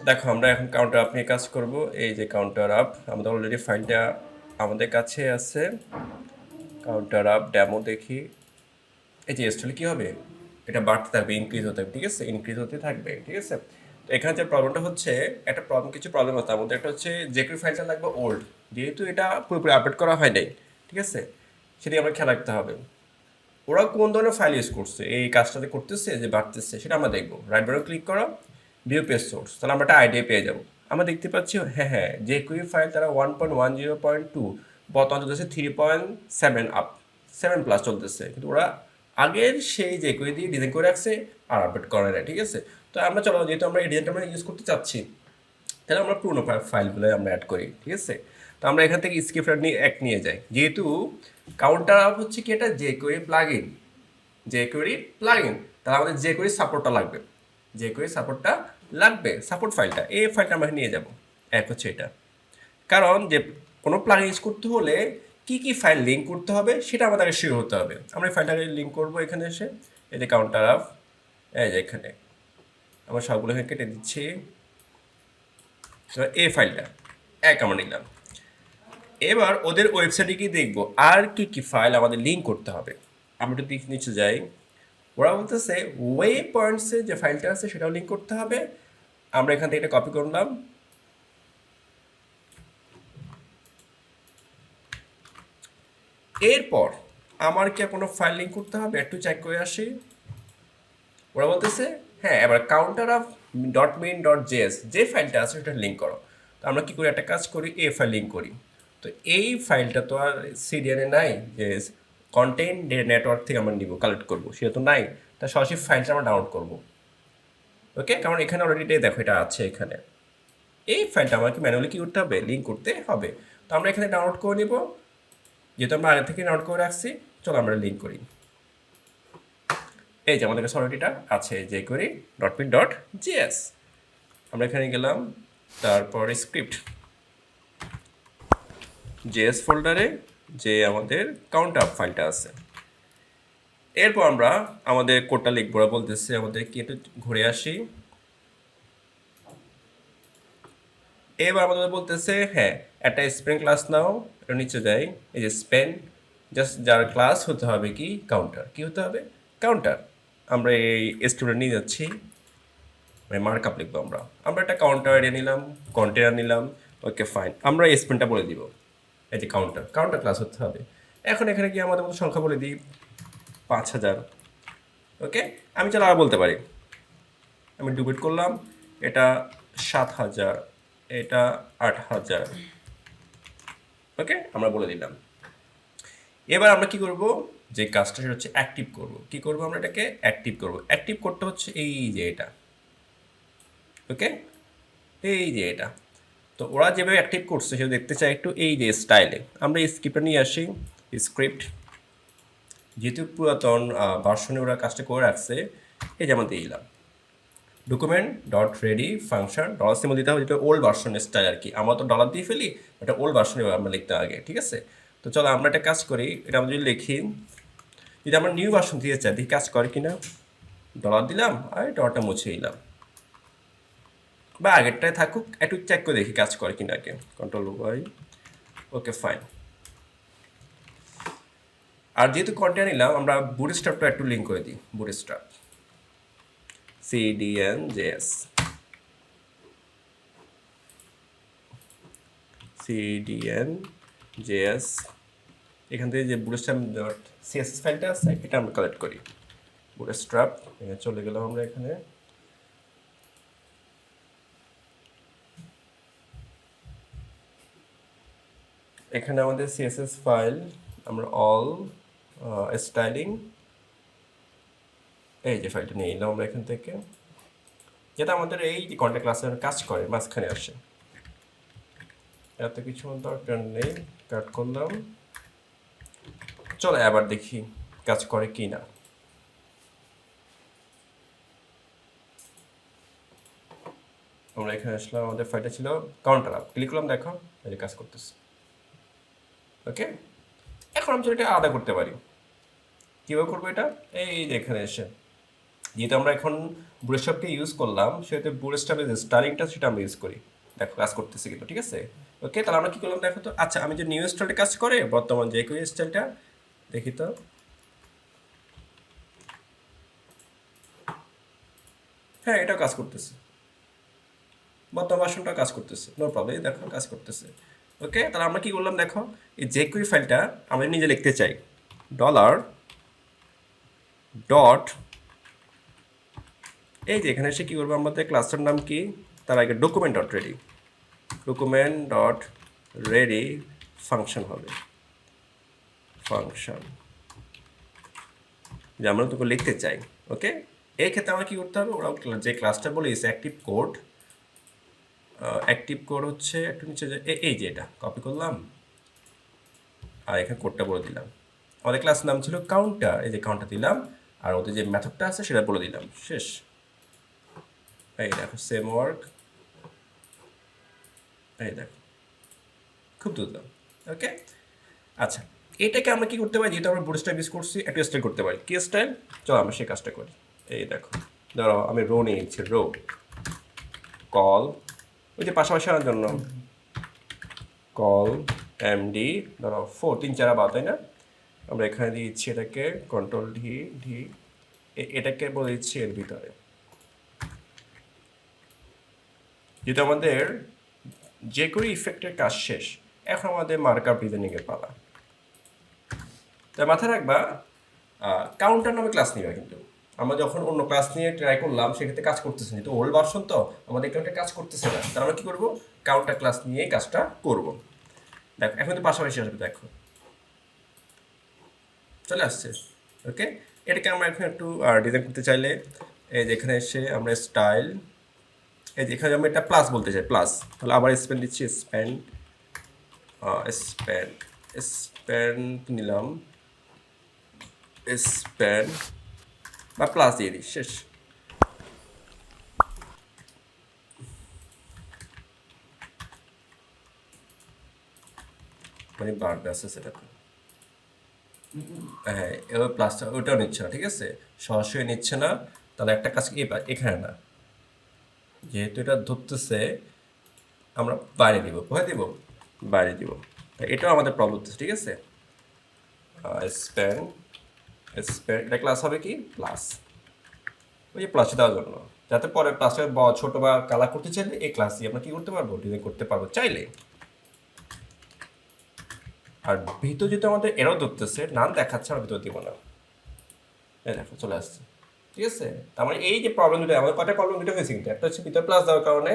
দেখো আমরা এখন কাউন্টার আপ নিয়ে কাজ করব। এই যে কাউন্টার আপ, আমাদের অলরেডি ফাইলটা আমাদের কাছে আছে। কাউন্টার আপ ডেমো দেখি। এই যে এসটা কি হবে, এটা বাড়তে থাকবে, ইনক্রিজ হতে থাকবে, ঠিক আছে, ইনক্রিজ হতে থাকবে, ঠিক আছে। তো এখানে যে প্রবলেমটা হচ্ছে, একটা প্রবলেম, কিছু প্রবলেম আছে, তার মধ্যে একটা হচ্ছে জেকুরি ফাইলটা লাগবে ওল্ড, যেহেতু এটা পুরোপুরি আপডেট করা হয় নাই, ঠিক আছে, সেটি আমরা খেয়াল রাখতে হবে। ওরা কোন ধরনের ফাইল ইউজ করছে, এই কাজটাতে করতেছে যে বাড়তেছে, সেটা আমরা দেখবো। রাইট বাটন ক্লিক করো, ভিউ পেজ সোর্স, তাহলে আমরা একটা আইডিয়া পেয়ে যাবো। আমরা দেখতে পাচ্ছি হ্যাঁ যে কুই ফাইল তারা 1.10.2 বর্তমান চলতেছে 3.7 আপ, 7+ চলতেছে, কিন্তু ওরা আগের সেই যে কুই দিয়ে ডিজাইন করে রাখছে আর আপডেট করে না, ঠিক আছে। তো আমরা চলো, যেহেতু আমরা এই ডিজাইনটা আমরা ইউজ করতে চাচ্ছি, তাহলে আমরা পুরোনো ফাইলগুলো আমরা অ্যাড করি, ঠিক আছে। তো আমরা এখান থেকে স্ক্রিপ্ট নিয়ে এক নিয়ে যাই, যেহেতু কাউন্টার আপ হচ্ছে কি এটা jQuery প্লাগইন, jQuery প্লাগইন, তাহলে আমাদের jQuery সাপোর্টটা লাগবে, jQuery সাপোর্টটা লাগবে, সাপোর্ট ফাইলটা, এই ফাইলটা আমরা নিয়ে যাব। এক হচ্ছে এটা, কারণ যে কোনো প্লাগইন ইউজ করতে হলে কি কি ফাইল লিঙ্ক করতে হবে সেটা আমাদের আগে শিওর হতে হবে। আমরা এই ফাইলটাকে লিঙ্ক করবো এখানে এসে, এই যে কাউন্টার আপ, এই যে এখানে আমরা সবগুলো এখানে কেটে দিচ্ছি। এই ফাইলটা এক আমরা নিলাম। এবার ওদের ওয়েবসাইটে গিয়ে দেখবো আর কি কি ফাইল আমাদের লিঙ্ক করতে হবে। আমরা যদি নিচে যাই, ওরা বলতেছে ওয়ে পয়েন্টসে যে ফাইলটা আছে সেটাও লিঙ্ক করতে হবে। আমরা এখান থেকে এটা কপি করলাম, এরপর আমার কি আর কোনো ফাইল লিঙ্ক করতে হবে, একটু চেক করে আসি। ওরা বলতেছে হ্যাঁ, এবার counter of dot min dot JS যে ফাইলটা আছে সেটা লিঙ্ক করো। তো আমরা কি করি, একটা কাজ করি, এই ফাইল লিঙ্ক করি। তো এই ফাইলটা তো আর সিডিএনে নাই যে কন্টেন্ট নেটওয়ার্ক থেকে আমরা নিব, কালেক্ট করবো, সেটা তো নাই। তা সরাসরি ফাইলটা আমরা ডাউনলোড করবো, ওকে, কারণ এখানে অলরেডি দেখো এটা আছে এখানে। এই ফাইলটা আমাকে ম্যানুয়ালি কি করতে হবে, লিঙ্ক করতে হবে। তো আমরা এখানে ডাউনলোড করে নিব, যেহেতু আমরা আগে থেকে ডাউনলোড করে রাখছি। চলো আমরা লিঙ্ক করি। এই যে আমাদের কাছে অলরেডিটা আছে, jQuery dot min dot JS. আমরা এখানে গেলাম, তারপর স্ক্রিপ্ট জেএস ফোল্ডারে যে আমাদের কাউন্টার ফাইলটা আছে। এরপর আমরা আমাদের কোডটা লিখবো, বলতেছে আমাদের কি, একটু ঘুরে আসি। এবার আমাদের বলতেছে হ্যাঁ একটা স্পেন ক্লাস নাও, এটা নিচে যাই, এই যে স্পেন, জাস্ট যার ক্লাস হতে হবে কি কাউন্টার, কি হতে হবে কাউন্টার। আমরা এই স্টুডেন্ট নিয়ে যাচ্ছি, মানে মার্কআপ লিখবো আমরা। আমরা একটা কাউন্টার এরিয়া নিলাম, কন্টেনার নিলাম, ওকে ফাইন। আমরা এই স্পেনটা বলে দিব, এই যে কাউন্টার, কাউন্টার ক্লাস হতে হবে। এখন এখানে গিয়ে আমাদের মতো সংখ্যা বলে দিই 5000, ওকে। আমি চলো আর বলতে পারি, আমি ডুপ্লিকেট করলাম, এটা 7000, এটা 8000, ওকে, আমরা বলে দিলাম। এবার আমরা কি করব, যে কাজটা সেটা হচ্ছে অ্যাক্টিভ করব। কি করব, আমরা এটাকে অ্যাক্টিভ করব। অ্যাক্টিভ করতে হচ্ছে এই যে এটা, ওকে, এই যে এটা। তো ওরা যেভাবে অ্যাক্টিভ করছে সেটা দেখতে চাই একটু এই যে স্টাইলে। আমরা এই স্ক্রিপ্টটা নিয়ে আসি, স্ক্রিপ্ট, যেহেতু পুরাতন ভার্সনে ওরা কাজটা করে রাখছে, এই যেমন দিলাম document dot ready function dollar symbol দিতে হবে, যেটা ওল্ড ভার্সনের স্টাইল আর কি। আমরা তো ডলার দিয়ে ফেলি, এটা ওল্ড ভার্সনে আমরা লিখতে আগে, ঠিক আছে। তো চলো আমরা একটা কাজ করি, এটা আমরা যদি লিখি, যদি আমরা নিউ ভার্সন দিতে চাই, দেখি কাজ করে কিনা। ডলার দিলাম আর ডলারটা মুছে দিলাম, বা আগেরটায় থাকুক, একটু চেক করে দেখি কাজ করে কিনা আগে। Control Y, okay fine. আর যেহেতু কন্টেন্ট নিলাম, আমরা বুটস্ট্র্যাপটা একটু লিঙ্ক করে দিই, বুটস্ট্র্যাপ cdnjs, cdnjs, এখান থেকে যে বুটস্ট্র্যাপ ডট সিএসএস ফাইলটা আছে এটা আমরা কালেক্ট করি। বুটস্ট্র্যাপ, চলে গেলাম আমরা এখানে। এখানে আমাদের সিএসএস ফাইল, আমরা অল স্টাইলিং, এই যে ফাইলটা নিয়ে নিলাম আমরা এখান থেকে, যেটা আমাদের এই কন্টেন্ট ক্লাসের কাজ করে মাঝখানে আসে। এত কিছু দরকার নেই, কাট করলাম। চলো এবার দেখি কাজ করে কি না। আমরা এখানে আসলাম, আমাদের ফাইলটা ছিল কাউন্টার আপ, ক্লিক করলাম, দেখো এই যে কাজ করতেছে, ওকে। এখন আমি এটা আলাদা করতে পারি, কীভাবে করবো এটা, এই যে এখানে এসে যেহেতু আমরা এখন বুটস্ট্র্যাপকে ইউজ করলাম, সেহেতু বুটস্ট্র্যাপের যে স্টাইলিংটা সেটা আমরা ইউজ করি। দেখো কাজ করতেছে কিন্তু, ঠিক আছে? ওকে, তাহলে আমরা কি করলাম দেখো তো। আচ্ছা, আমি যে নিউ স্টাইলটা কাজ করে বর্তমান যে একই স্টাইলটা দেখি তো। হ্যাঁ, এটাও কাজ করতেছে, বর্তমান ভার্সনটা কাজ করতেছে, নো প্রবলেম। দেখো কাজ করতেছে। ওকে, তাহলে আমরা কি করলাম দেখো, এই jQuery ফাইলটা আমরা নিজে লিখতে চাই। ডলার ডট, এই যে এখানে এসে কি করবো, আমাদের ক্লাসটার নাম কি, তার আগে document dot ready, document dot ready function হবে, ফাংশন যে আমরা তোকে লিখতে চাই। ওকে, এই ক্ষেত্রে আমরা কি করতে হবে, ওরা যে ক্লাসটা বলেছে অ্যাক্টিভ কোড, অ্যাক্টিভ কোড হচ্ছে একটু নিচে এই যে এটা কপি করলাম আর এখানে কোডটা বলে দিলাম। আমাদের ক্লাস নাম ছিল কাউন্টার, এই যে কাউন্টার দিলাম, আর ওদের যে মেথডটা আছে সেটা বলে দিলাম, শেষ। এই দেখো সেম ওয়ার্ক, এই দেখো খুব দ্রুত। ওকে, আচ্ছা, এটাকে আমরা কি করতে পারি, যেহেতু আমরা বুটস্ট্র্যাপ ইউজ করছি, একটা স্টাইল করতে পারি। কি স্টাইল? চলো আমরা সেই কাজটা করি। এই দেখো, ধরো আমি রো নিয়ে নিচ্ছি, রো কল, ওই যে পাশাপাশি আনার জন্য কল এমডি, ধরো 4 3 4 বা, তাই না? আমরা এখানে দিচ্ছি এটাকে কন্ট্রোল ডি ডি, এটাকে বলে দিচ্ছি এর ভিতরে। যেহেতু আমাদের jQuery ইফেক্টের কাজ শেষ, এখন আমাদের মার্কআপ ডিজাইনিংয়ের পালা। তাই মাথায় রাখবা, কাউন্টার নামে ক্লাস নিবে, কিন্তু আমরা যখন অন্য ক্লাস নিয়ে ট্রাই করলাম সেক্ষেত্রে কাজ করতেছে না, তো ওল্ড ভার্সন তো আমাদের এখানে কাজ করতেছে না, তাহলে আমরা কি করবো, কাউন্টার ক্লাস নিয়েই কাজটা করব। দেখো এখন তো পাশাপাশি আসবে, দেখো চলে আসছে। ওকে, এটাকে আমরা এখন একটু ডিজাইন করতে চাইলে, এই যে এখানে এসে আমরা স্টাইল, এই যে এখানে আমরা একটা প্লাস বলতে চাই, প্লাস, তাহলে আবার স্পেন দিচ্ছি, স্পেন স্পেন স্পেন নিলাম, স্পেন বা প্লাস দিয়ে দিই, শেষ। মানে বাড়বে আস্তে আস্তে, দেখো হ্যাঁ, এবার প্লাসটা ওটাও নিচ্ছে না, ঠিক আছে, সরাসরি নিচ্ছে না। তাহলে একটা কাজ এখানে না, যেহেতু এটা ধরতেছে, আমরা বাইরে দিব, কোথায় দিব, বাইরে দিব। এটাও আমাদের প্রবলেম হচ্ছে, ঠিক আছে। স্প্যান স্প্যান, এটা ক্লাস হবে কি প্লাস, ওই যে প্লাসে দেওয়ার জন্য, যাতে পরে প্লাসের ছোট বা কালার করতে চাইলে এই ক্লাস দিয়ে আমরা কি করতে পারবো, ডিজাইন করতে পারবো চাইলে। আর ভিতর যেহেতু আমাদের এরাও ধরতেছে, নাম দেখাচ্ছে, আমরা ভিতর দিব না, এই দেখো চলে আসছে, ঠিক আছে। তার মানে এই যে প্রবলেম দুটো, আমাদের কয়টা প্রবলেম দুটো হয়েছে, কিন্তু একটা হচ্ছে ভিতর প্লাস দেওয়ার কারণে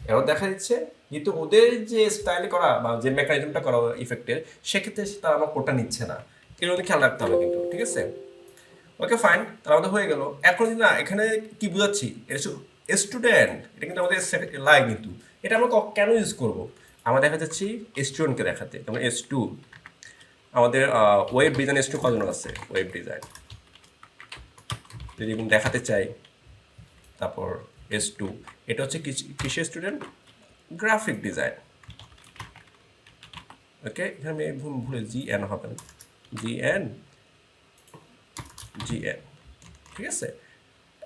এরাও দেখা দিচ্ছে, যেহেতু ওদের যে স্টাইলে করা বা যে মেকানিজমটা করা ইফেক্টের, সেক্ষেত্রে তারা আমার কোডটা নিচ্ছে না, এর মধ্যে খেয়াল রাখতে হবে কিন্তু, ঠিক আছে। ওকে ফাইন, তাহলে আমাদের হয়ে গেল। এখন না এখানে কি বুঝাচ্ছি, এটা স্টুডেন্ট, এটা কিন্তু আমাদের লাই, কিন্তু এটা আমরা কেন ইউজ করবো, আমরা দেখা যাচ্ছি স্টুডেন্টকে দেখাতে, যেমন S2, আমাদের ওয়েব ডিজাইন S2 কজন আছে, ওয়েব ডিজাইন যদি দেখাতে চাই, তারপর S2, এটা হচ্ছে কিসের স্টুডেন্ট, গ্রাফিক ডিজাইন। ওকে, এখানে আমি ভুলে GN হবে না, GN, ঠিক আছে।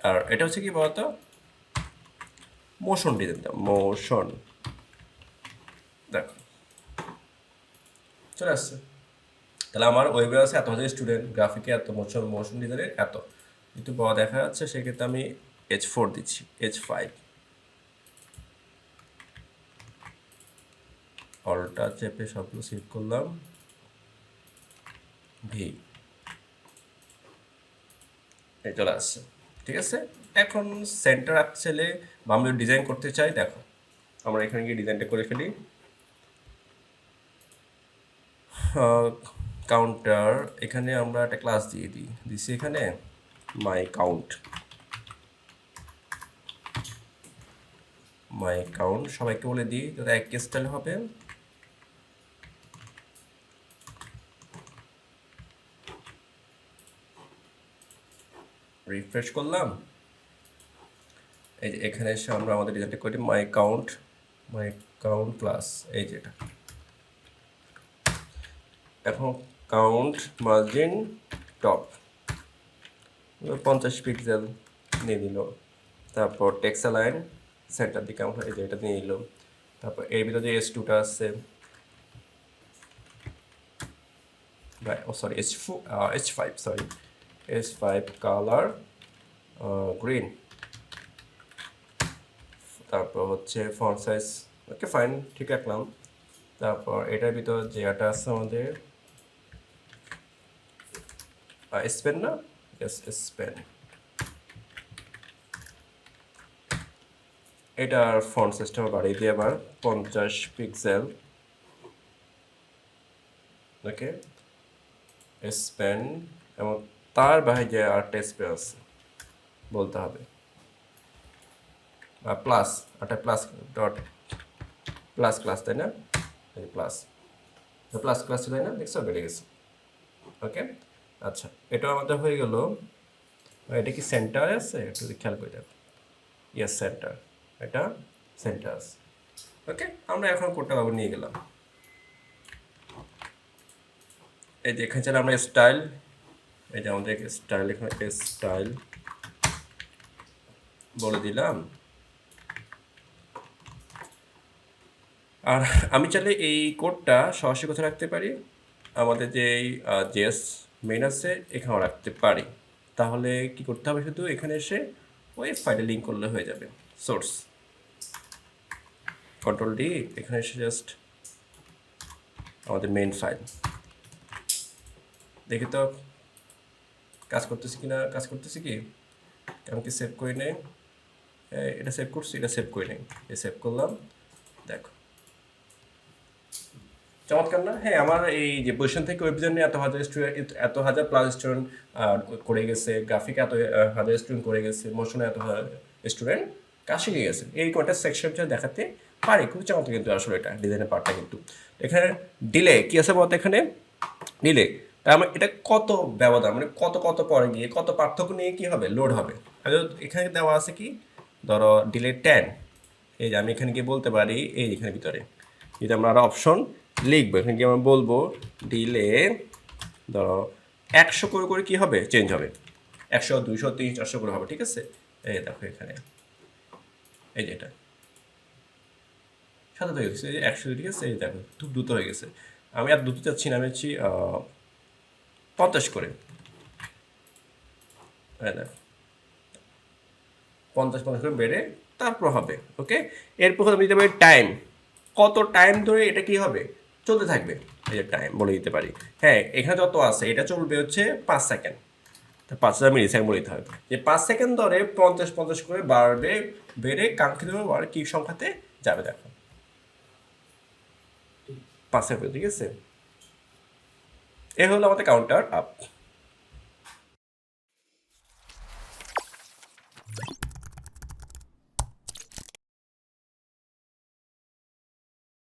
আর এটা হচ্ছে কি বলতো, মোশন ডিজাইন, মোশন, দেখো চলে আসছে। তাহলে আমার ওয়েবে আছে এত হাজার স্টুডেন্ট, গ্রাফিকে এত, মোশন ডিজাইনের এত, যেহেতু বড় দেখা যাচ্ছে সেক্ষেত্রে আমি H4 দিচ্ছি, H5, অলটা চেপে সবগুলো সিলেক্ট করলাম, ভি, এই চলে আসছে, ঠিক আছে। এখন সেন্টার আপ ছেলে বা আমি ডিজাইন করতে চাই, দেখো আমরা এখানে গিয়ে ডিজাইনটা করে ফেলি। কাউন্টার, এখানে আমরা একটা ক্লাস দিয়ে দিছি এখানে মাই কাউন্ট, সবাইকে বলে দিই, যাতে এক স্টাইল হবে। রিফ্রেশ করলাম, এই যে এখানে এসে আমরা আমাদের ডিজাইনটা করি মাই কাউন্ট ক্লাস, এই যেটা এখন কাউন্ট মার্জিন টপ 50 পিক্সেল, নিয়ে নিল, তারপর টেক্সট লাইন সেন্টার দিকে আমরা এই যে এটা নিয়ে নিল, তারপর এর ভিতরে যে S2টা আছে, sorry H5 sorry S5 colour green, তারপর হচ্ছে ফন্ট সাইজ ওকে ফাইন ঠিক রাখলাম। তারপর এটার ভিতর যে এটা আছে আমাদের স্পেন না, স্পেন, এটার ফন্ট সাইজটা বাড়িয়ে দিয়ে আবার 50 পিক্সেল, ওকে স্পেন, এবং তার বাইরে যে আরেকটা স্পেস আছে বলতে হবে প্লাস, একটা প্লাস ডট প্লাস ক্লাস, তাই না, এই প্লাস প্লাস ক্লাস তাই না, দেখছো বেড়ে গেছে। ওকে আচ্ছা, এটা আমাদের হয়ে গেল। এটা কি সেন্টার আছে একটু খেয়াল করে দেখো, ইয়েস সেন্টার, এটা সেন্টার আছে। ওকে আমরা এখন কোডটা আবার নিয়ে গেলাম, এই যে এখানে চলে আমরা স্টাইল, এই যে আমাদের স্টাইল, এখানে স্টাইল বলে দিলাম। আর আমি চাইলে এই কোডটা সরাসরি কোথায় রাখতে পারি, আমাদের যে জেএস মেইন আছে এখানেও রাখতে পারি। তাহলে কি করতে হবে, শুধু এখানে এসে ওই ফাইলে লিঙ্ক করলে হয়ে যাবে। সোর্স কন্ট্রোল ডি, এখানে এসে জাস্ট আমাদের মেইন ফাইল দেখি তো কাজ করতেছি কি না, কাজ করতেছি কি, আমি কি সেভ করে নেই, এটা সেভ করছি, এটা সেভ করে নেই, এই সেভ করলাম, দেখো চমৎকার না। হ্যাঁ আমার এই যে পজিশন থেকে ওয়েব ডিজাইনে এত হাজার স্টুডেন্ট, এত হাজার প্লাস স্টুডেন্ট করে গেছে, গ্রাফিক এত হাজার স্টুডেন্ট করে গেছে, মোশনে এত স্টুডেন্ট কাজ শিখে গেছে, এই কয়টা সেকশনটা দেখাতে পারি। খুব চমৎকার কিন্তু আসলে এটা ডিজাইনের পার্টটা। কিন্তু এখানে ডিলে কী আছে বলতে, এখানে ডিলে তার মানে এটা কত ব্যবধান, মানে কত কত পরে গিয়ে কত পার্থক্য নিয়ে কী হবে, লোড হবে। এখানে দেওয়া আছে কি, ধরো ডিলে 10, এই যে আমি এখানে গিয়ে বলতে পারি, এই এখানে ভিতরে যদি আমরা আরও অপশন লিখবো, এখানে কি আমরা বলবো ডিলে ধরো 100 করে করে কী হবে, চেঞ্জ হবে, 100 200 300 400 করে হবে, ঠিক আছে। এই দেখো এখানে এই যে এটা সাথে হয়ে গেছে, এই যে 100, ঠিক আছে, এই দেখো খুব দ্রুত হয়ে গেছে। আমি আর দ্রুত চাচ্ছি না, আমি হচ্ছি 50 করে, হ্যাঁ দেখো 50 করে বেড়ে তারপর হবে। ওকে এরপর আমি দিতে পারি টাইম, কত টাইম ধরে এটা কি হবে, চলতে থাকবে, এই যে টাইম বলে দিতে পারি। হ্যাঁ এখানে যত আছে এটা চলবে হচ্ছে 5 সেকেন্ড, 5,000 মিলি সেকেন্ড বলে দিতে হবে, যে 5 সেকেন্ড ধরে 50 করে বাড়বে, বেড়ে কাঙ্ক্ষিত কি সংখ্যাতে যাবে, দেখো 5 সেকেন্ড, ঠিক আছে। এ হলো আমাদের কাউন্টার আপ।